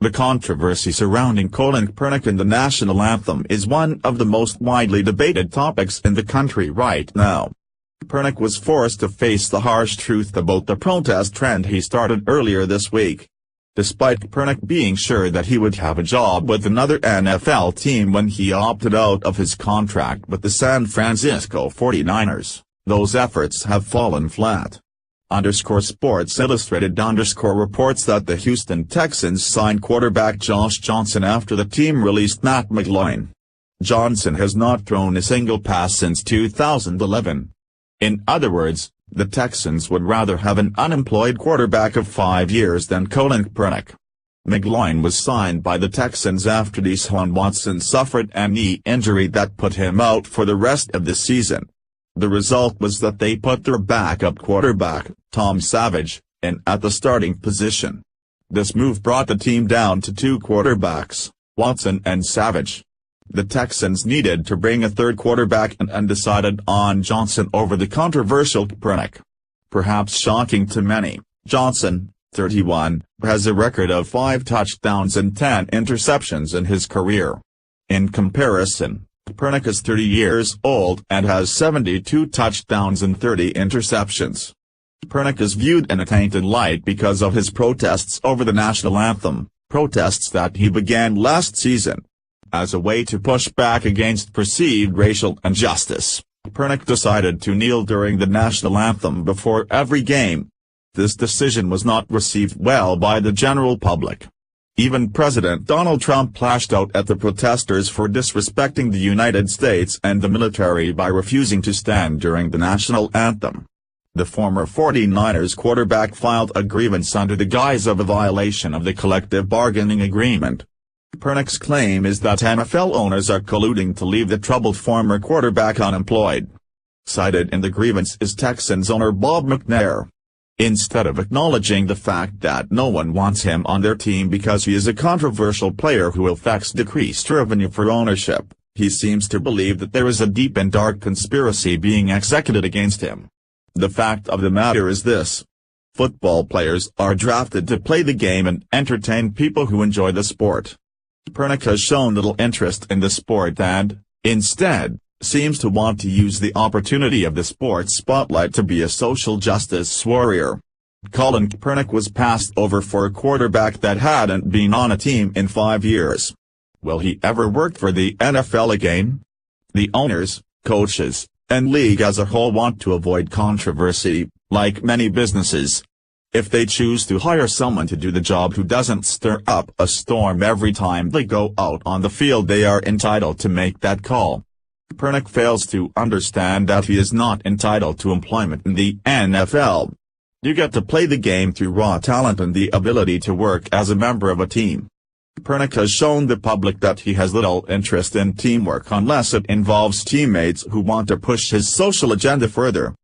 The controversy surrounding Colin Kaepernick and the national anthem is one of the most widely debated topics in the country right now. Kaepernick was forced to face the harsh truth about the protest trend he started earlier this week. Despite Kaepernick being sure that he would have a job with another NFL team when he opted out of his contract with the San Francisco 49ers, those efforts have fallen flat. Sports Illustrated reports that the Houston Texans signed quarterback Josh Johnson after the team released Matt McGloin. Johnson has not thrown a single pass since 2011. In other words, the Texans would rather have an unemployed quarterback of 5 years than Colin Kaepernick. McGloin was signed by the Texans after Deshaun Watson suffered a knee injury that put him out for the rest of the season. The result was that they put their backup quarterback, Tom Savage, in at the starting position. This move brought the team down to two quarterbacks, Watson and Savage. The Texans needed to bring a third quarterback and decided on Johnson over the controversial Kaepernick. Perhaps shocking to many, Johnson, 31, has a record of 5 touchdowns and 10 interceptions in his career. In comparison, Kaepernick is 30 years old and has 72 touchdowns and 30 interceptions. Kaepernick is viewed in a tainted light because of his protests over the national anthem, protests that he began last season. As a way to push back against perceived racial injustice, Kaepernick decided to kneel during the national anthem before every game. This decision was not received well by the general public. Even President Donald Trump lashed out at the protesters for disrespecting the United States and the military by refusing to stand during the national anthem. The former 49ers quarterback filed a grievance under the guise of a violation of the collective bargaining agreement. Kaepernick's claim is that NFL owners are colluding to leave the troubled former quarterback unemployed. Cited in the grievance is Texans owner Bob McNair. Instead of acknowledging the fact that no one wants him on their team because he is a controversial player who affects decreased revenue for ownership, he seems to believe that there is a deep and dark conspiracy being executed against him. The fact of the matter is this: football players are drafted to play the game and entertain people who enjoy the sport. Kaepernick has shown little interest in the sport and, instead, seems to want to use the opportunity of the sports spotlight to be a social justice warrior. Colin Kaepernick was passed over for a quarterback that hadn't been on a team in 5 years. Will he ever work for the NFL again? The owners, coaches, and league as a whole want to avoid controversy, like many businesses. If they choose to hire someone to do the job who doesn't stir up a storm every time they go out on the field, they are entitled to make that call. Kaepernick fails to understand that he is not entitled to employment in the NFL. You get to play the game through raw talent and the ability to work as a member of a team. Kaepernick has shown the public that he has little interest in teamwork unless it involves teammates who want to push his social agenda further.